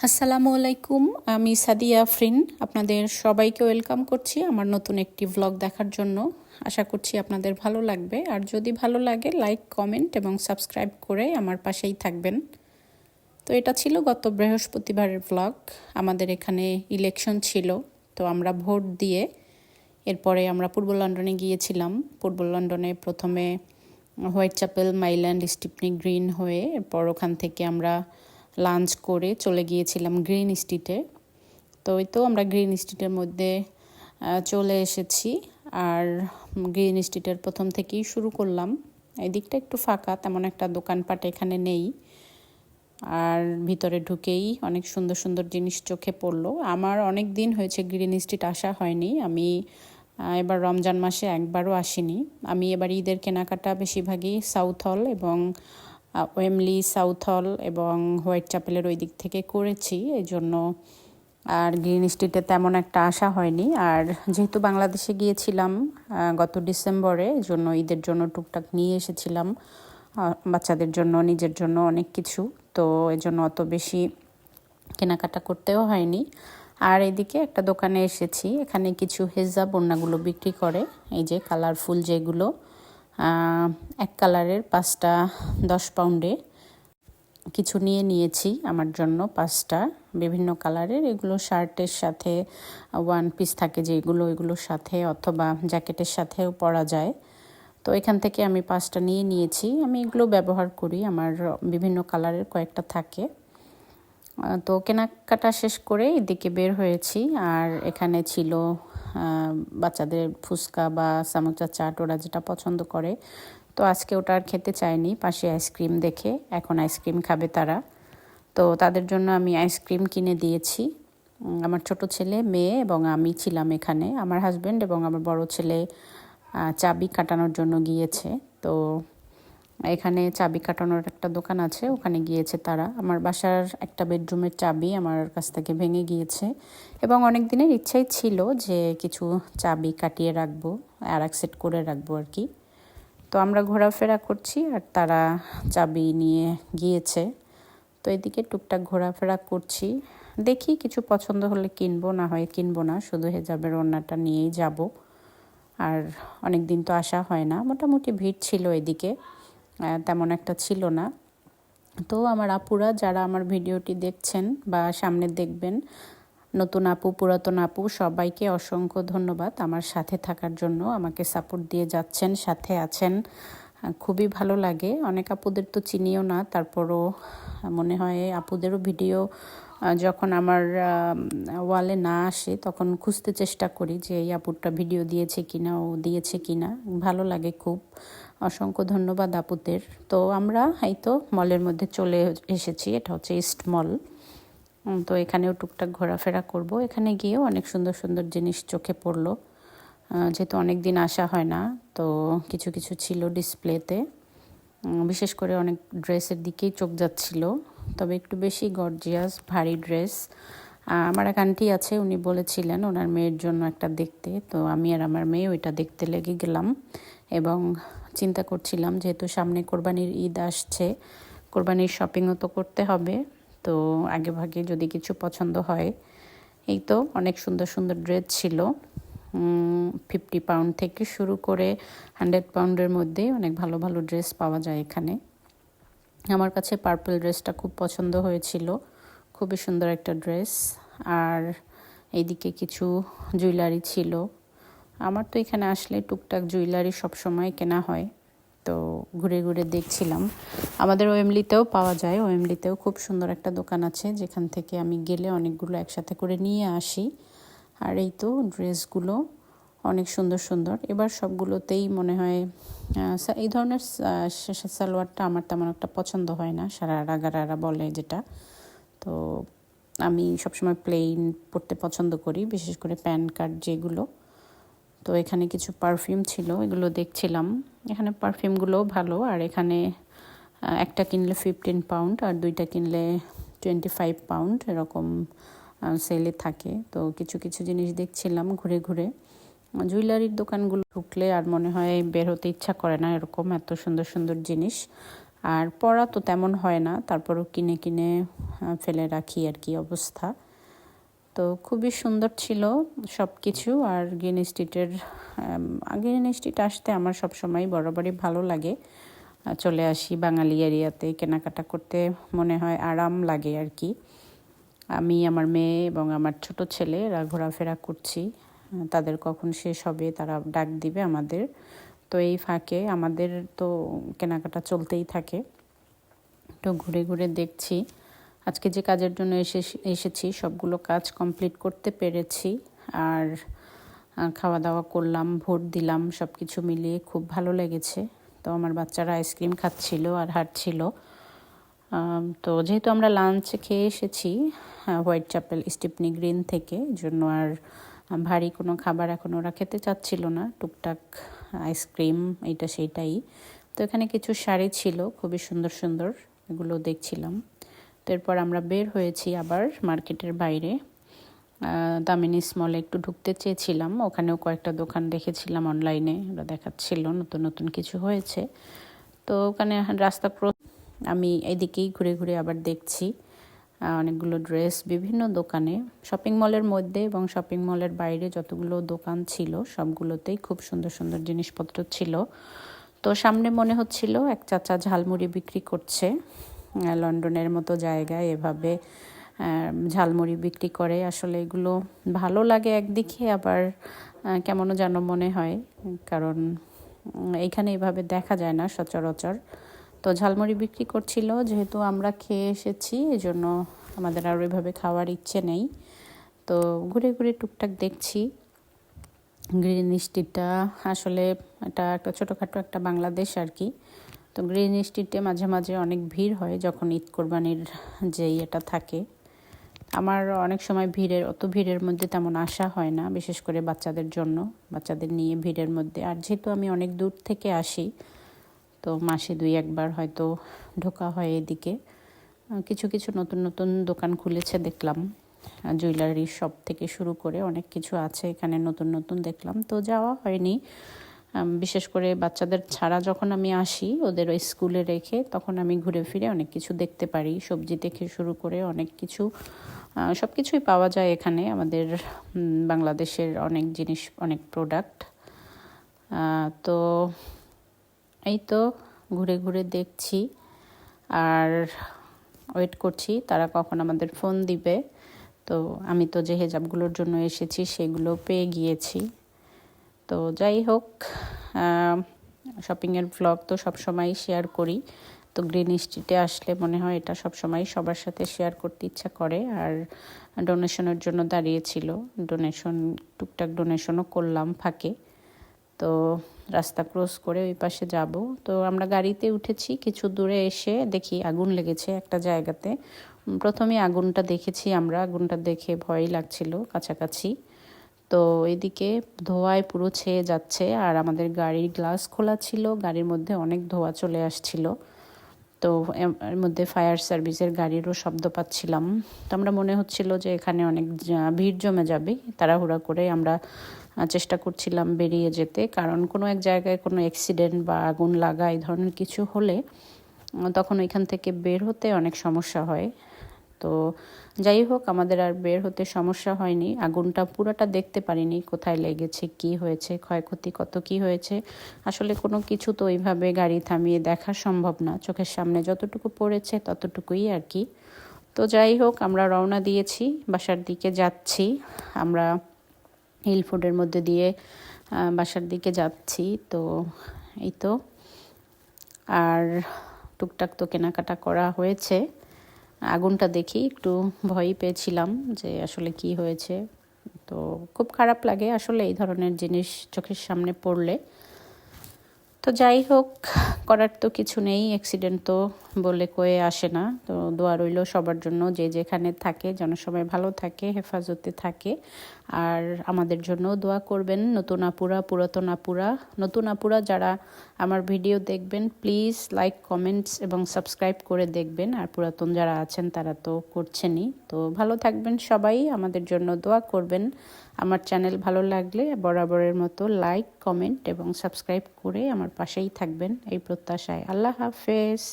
আসসালামু আলাইকুম, আমি সাদিয়া আফরিন। আপনাদের সবাইকে ওয়েলকাম করছি আমার নতুন একটি ভ্লগ দেখার জন্য। আশা করছি আপনাদের ভালো লাগবে, আর যদি ভালো লাগে লাইক, কমেন্ট এবং সাবস্ক্রাইব করে আমার পাশেই থাকবেন। তো এটা ছিল গত বৃহস্পতিবারের ভ্লগ। আমাদের এখানে ইলেকশন ছিল, তো আমরা ভোট দিয়ে এরপরে আমরা পূর্ব লন্ডনে গিয়েছিলাম। পূর্ব লন্ডনে প্রথমে হোয়াইট চ্যাপেল, মাইল্যান্ড, স্টিপনি গ্রিন হয়ে এরপর ওখান থেকে আমরা লাঞ্চ করে চলে গিয়েছিলাম গ্রিন স্ট্রিটে। তো ওই তো আমরা গ্রিন স্ট্রিটের মধ্যে চলে এসেছি, আর গ্রিন স্ট্রিটের প্রথম থেকেই শুরু করলাম। এই দিকটা একটু ফাঁকা, তেমন একটা দোকানপাট এখানে নেই, আর ভিতরে ঢুকেই অনেক সুন্দর সুন্দর জিনিস চোখে পড়লো। আমার অনেক দিন হয়েছে গ্রিন স্ট্রিট আসা হয়নি। আমি এবার রমজান মাসে একবারও আসিনি। আমি এবার ঈদের কেনাকাটা বেশিরভাগই সাউথ হল এবং ওয়েমলি, সাউথ হল এবং হোয়াইট চ্যাপেলের ওই দিক থেকে করেছি, এই জন্য আর গ্রিন স্ট্রিটে তেমন একটা আসা হয়নি। আর যেহেতু বাংলাদেশে গিয়েছিলাম গত ডিসেম্বরে, এই জন্য ঈদের জন্য টুকটাক নিয়ে এসেছিলাম বাচ্চাদের জন্য, নিজের জন্য অনেক কিছু। তো এই জন্য অত বেশি কেনাকাটা করতেও হয়নি। আর এদিকে একটা দোকানে এসেছি, এখানে কিছু হেজাব ওড়নাগুলো বিক্রি করে। এই যে কালারফুল যেগুলো, এক কালারের 5টা 10 পাউন্ডে কিছু নিয়েছি আমার জন্য, 5টা বিভিন্ন কালারের। এগুলো শার্টের সাথে ওয়ান পিস থাকে যেগুলো, এগুলোর সাথে অথবা জ্যাকেটের সাথেও পরা যায়। তো এখান থেকে আমি 5টা নিয়েছি। আমি এগুলো ব্যবহার করি, আমার বিভিন্ন কালারের কয়েকটা থাকে। তো কেনাকাটা শেষ করে এদিকে বের হয়েছি। আর এখানে ছিল বাচ্চাদের ফুচকা বা সামোসা চাট, ওরা যেটা পছন্দ করে। তো আজকে ওটা আর খেতে চায়নি, পাশে আইসক্রিম দেখে এখন আইসক্রিম খাবে তারা। তো তাদের জন্য আমি আইসক্রিম কিনে দিয়েছি। আমার ছোট ছেলে, মেয়ে এবং আমি ছিলাম এখানে। আমার হাজব্যান্ড এবং আমার বড় ছেলে চাবি কাটানোর জন্য গিয়েছে। তো এখানে চাবি কাটানোর একটা দোকান আছে, ওখানে গিয়েছে তারা। আমার বাসার একটা বেডরুমের চাবি আমার কাছ থেকে ভেঙে গিয়েছে এবং অনেক দিনের ইচ্ছাই ছিল যে কিছু চাবি কাটিয়ে রাখবো, আর এক সেট করে রাখবো আর কি। তো আমরা ঘোরাফেরা করছি আর তারা চাবি নিয়ে গিয়েছে। তো এদিকে টুকটাক ঘোরাফেরা করছি, দেখি কিছু পছন্দ হলে কিনবো, না হয় কিনবো না, শুধু হেজাবের ওড়নাটা নিয়েই যাব। আর অনেক দিন তো আসা হয় না। মোটামুটি ভিড় ছিল এদিকে, তেমন একটা ছিল না। তো আমার আপুরা যারা আমার ভিডিওটি দেখছেন বা সামনে দেখবেন, নতুন আপু, পুরাতন আপু, সবাইকে অসংখ্য ধন্যবাদ আমার সাথে থাকার জন্য, আমাকে সাপোর্ট দিয়ে যাচ্ছেন, সাথে আছেন। খুবই ভালো লাগে। অনেক আপুদের তো চিনিও না, তারপরও মনে হয় আপুদেরও ভিডিও যখন আমার ওয়ালে না আসে তখন খুঁজতে চেষ্টা করি যে এই আপুরটা ভিডিও দিয়েছে কিনা, ও দিয়েছে কিনা। ভালো লাগে খুব। অসংখ্য ধন্যবাদ আপুদের। তো আমরা এই তো মলের মধ্যে চলে এসেছি, এটা হচ্ছে ইস্ট মল। তো এখানেও টুকটাক ঘোরাফেরা করব। এখানে গিয়েও অনেক সুন্দর সুন্দর জিনিস চোখে পড়লো, যেহেতু অনেক দিন আসা হয় না। তো কিছু কিছু ছিল ডিসপ্লেতে, বিশেষ করে অনেক ড্রেসের দিকেই চোখ যাচ্ছিল, তবে একটু বেশি গর্জিয়াস ভারী ড্রেস। আমার এক আন্টি আছে, উনি বলেছিলেন ওনার মেয়ের জন্য একটা দেখতে। তো আমি আর আমার মেয়ে ওইটা দেখতে লেগে গেলাম এবং চিন্তা করছিলাম যেহেতু সামনে কোরবানির ঈদ আসছে, কোরবানির শপিংও তো করতে হবে। তো আগে ভাগে যদি কিছু পছন্দ হয়। এই তো অনেক সুন্দর সুন্দর ড্রেস ছিল, 50 পাউন্ড থেকে শুরু করে 100 পাউন্ডের মধ্যে অনেক ভালো ভালো ড্রেস পাওয়া যায় এখানে। আমার কাছে পার্পল ড্রেসটা খুব পছন্দ হয়েছিল, খুবই সুন্দর একটা ড্রেস। আর এইদিকে কিছু জুয়েলারি ছিল। আমার তো এখানে আসলে টুকটাক জুয়েলারি সবসময় কেনা হয়, তো ঘুরে ঘুরে দেখছিলাম। আমাদের ওয়েমলিতেও পাওয়া যায়, ওয়েমলিতেও খুব সুন্দর একটা দোকান আছে যেখান থেকে আমি গেলে অনেকগুলো একসাথে করে নিয়ে আসি। আর এই তো ড্রেসগুলো অনেক সুন্দর সুন্দর। এবার সবগুলোতেই মনে হয় এই ধরনের সালোয়ারটা আমার তেমন একটা পছন্দ হয় না, সারারা গারারা বলে যেটা। তো আমি সবসময় প্লেন পরতে পছন্দ করি, বিশেষ করে প্যান কার্ড যেগুলো। তো এখানে কিছু পারফিউম ছিল, এগুলো দেখছিলাম। এখানে পারফিউমগুলোও ভালো। আর এখানে একটা কিনলে 15 পাউন্ড আর দুইটা কিনলে 25 পাউন্ড এরকম সেলে থাকে। তো কিছু কিছু জিনিস দেখছিলাম ঘুরে ঘুরে। জুয়েলারির দোকানগুলো ঢুকলে আর মনে হয় বের হতে ইচ্ছা করে না, এরকম এত সুন্দর সুন্দর জিনিস। আর পরা তো তেমন হয় না, তারপরও কিনে কিনে ফেলে রাখি আর কি অবস্থা। তো খুবই সুন্দর ছিল সব কিছু। আর গ্রিন স্ট্রিটের গ্রিন স্ট্রিট আসতে আমার সবসময় বরাবরই ভালো লাগে। চলে আসি বাঙালি এরিয়াতে, কেনাকাটা করতে মনে হয় আরাম লাগে আর কি। আমি, আমার মেয়ে এবং আমার ছোট ছেলে এরা ঘোরাফেরা করছি। তাদের কখন শেষ হবে তারা ডাক দিবে আমাদের। তো এই ফাঁকে আমাদের তো কেনাকাটা চলতেই থাকে। তো ঘুরে ঘুরে দেখছি। আজকে যে কাজের জন্য এসেছি সবগুলো কাজ কমপ্লিট করতে পেরেছি। আর খাওয়া দাওয়া করলাম, ভোট দিলাম, সব কিছু মিলিয়ে খুব ভালো লেগেছে। তো আমার বাচ্চারা আইসক্রিম খাচ্ছিল আর হাঁটছিল। তো যেহেতু আমরা লাঞ্চ খেয়ে এসেছি হোয়াইট চ্যাপেল স্টিপনি গ্রিন থেকে, জন্য আর ভারী কোনো খাবার এখন ওরা খেতে চাচ্ছিল না, টুকটাক আইসক্রিম এইটা সেইটাই। তো এখানে কিছু শাড়ি ছিল খুবই সুন্দর সুন্দর, এগুলো দেখছিলাম। তো এরপর আমরা বের হয়েছি আবার মার্কেটের বাইরে। দামিনীস মলে একটু ঢুকতে চেয়েছিলাম, ওখানেও কয়েকটা দোকান দেখেছিলাম অনলাইনে, ওরা দেখাচ্ছিল নতুন নতুন কিছু হয়েছে। তো ওখানে রাস্তা আমি এদিকেই ঘুরে ঘুরে আবার দেখছি অনেকগুলো ড্রেস বিভিন্ন দোকানে, শপিং মলের মধ্যে এবং শপিং মলের বাইরে যতগুলো দোকান ছিল সবগুলোতেই খুব সুন্দর সুন্দর জিনিসপত্র ছিল। তো সামনে মনে হচ্ছিল এক চাচা ঝালমুড়ি বিক্রি করছে। লন্ডনের মতো জায়গায় এভাবে ঝালমুড়ি বিক্রি করে, আসলে এগুলো ভালো লাগে একদিকে, আবার কেমনও যেন মনে হয়, কারণ এইখানে এভাবে দেখা যায় না সচরাচর। তো ঝালমুড়ি বিক্রি করছিল, যেহেতু আমরা খেয়ে এসেছি এজন্য আমাদের আর ওইভাবে খাওয়ার ইচ্ছে নেই। তো ঘুরে ঘুরে টুকটাক দেখছি। গ্রিন স্ট্রিটটা আসলে এটা একটা ছোটোখাটো একটা বাংলাদেশ আর কি। তো গ্রিন স্ট্রিটে মাঝে মাঝে অনেক ভিড় হয় যখন ঈদ কোরবানির যেই এটা থাকে। আমার অনেক সময় অত ভিড়ের মধ্যে তেমন আসা হয় না, বিশেষ করে বাচ্চাদের জন্য, বাচ্চাদের নিয়ে ভিড়ের মধ্যে। আর যেহেতু আমি অনেক দূর থেকে আসি, তো মাসে 2-1 বার হয়তো ঢোকা হয় এদিকে। কিছু কিছু নতুন নতুন দোকান খুলেছে দেখলাম, জুয়েলারি শপ থেকে শুরু করে অনেক কিছু আছে এখানে নতুন নতুন দেখলাম। তো যাওয়া হয়নি, বিশেষ করে বাচ্চাদের ছাড়া যখন আমি আসি ওদের ওই স্কুলে রেখে, তখন আমি ঘুরে ফিরে অনেক কিছু দেখতে পারি, সবজি থেকে শুরু করে অনেক কিছু, সব কিছুই পাওয়া যায় এখানে। আমাদের বাংলাদেশের অনেক জিনিস, অনেক প্রোডাক্ট। তো এই তো ঘুরে ঘুরে দেখছি আর ওয়েট করছি তারা কখন আমাদের ফোন দিবে। তো আমি তো যে হেজাবগুলোর জন্য এসেছি সেগুলো পেয়ে গিয়েছি। তো যাই হোক, শপিংয়ের ভ্লগ তো সবসময়ই শেয়ার করি। তো গ্রিন স্ট্রিটে আসলে মনে হয় এটা সবসময় সবার সাথে শেয়ার করতে ইচ্ছা করে। আর ডোনেশনের জন্য দাঁড়িয়েছিল, টুকটাক ডোনেশনও করলাম ফাঁকে। তো রাস্তা ক্রস করে ওই পাশে যাব। তো আমরা গাড়িতে উঠেছি, কিছু দূরে এসে দেখি আগুন লেগেছে একটা জায়গাতে। প্রথমে আগুনটা দেখেছি আমরা, আগুনটা দেখে ভয়ই লাগছিল কাছাকাছি। তো এদিকে ধোঁয়ায় পুরো ছেয়ে যাচ্ছে, আর আমাদের গাড়ির গ্লাস খোলা ছিল, গাড়ির মধ্যে অনেক ধোঁয়া চলে আসছিল। তো এর মধ্যে ফায়ার সার্ভিসের গাড়িরও শব্দ পাচ্ছিলাম। তো আমরা মনে হচ্ছিল যে এখানে অনেক ভিড় জমে যাবে, তাড়াহুড়া করে আমরা চেষ্টা করছিলাম বেরিয়ে যেতে, কারণ কোনো এক জায়গায় কোনো অ্যাক্সিডেন্ট বা আগুন লাগা এই ধরনের কিছু হলে তখন ওইখান থেকে বের হতে অনেক সমস্যা হয়। তো যাই হোক, আমাদের আর বের হতে সমস্যা হয়নি। আগুনটা পুরোটা দেখতে পারিনি, কোথায় লেগেছে, কি হয়েছে, ক্ষয়ক্ষতি কত কি হয়েছে, আসলে কোনো কিছু তো ওইভাবে গাড়ি থামিয়ে দেখা সম্ভব না, চোখের সামনে যতটুকু পড়েছে ততটুকুই আর কি। তো যাই হোক, আমরা রওনা দিয়েছি, বাসার দিকে যাচ্ছি। আমরা হিলফুডের মধ্যে দিয়ে বাসার দিকে যাচ্ছি। তো এই তো, আর টুকটাক তো কেনাকাটা করা হয়েছে। আগুনটা দেখি একটু ভয়ই পেয়েছিলাম যে আসলে কি হয়েছে। তো খুব খারাপ লাগে আসলে এই ধরনের জিনিস চোখের সামনে পড়লে। তো যাই হোক, করার তো কিছু নেই, অ্যাক্সিডেন্ট তো বলে কয়ে আসে না। তো দোয়া রইল সবার জন্য, যে যেখানে থাকে যেন সবাই ভালো থাকে, হেফাজতে থাকে। আর আমাদের জন্য দোয়া করবেন, নতুন আপুরা, পুরাতন আপুরা। নতুন আপুরা যারা আমার ভিডিও দেখবেন প্লিজ লাইক, কমেন্টস এবং সাবস্ক্রাইব করে দেখবেন। আর পুরাতন যারা আছেন তারা তো করছেনই। তো ভালো থাকবেন সবাই, আমাদের জন্য দোয়া করবেন। আমার চ্যানেল ভালো লাগলে বরাবরের মতো লাইক, কমেন্ট এবং সাবস্ক্রাইব করে আমার পাশেই থাকবেন এই প্রত্যাশায়। আল্লাহ হাফেজ।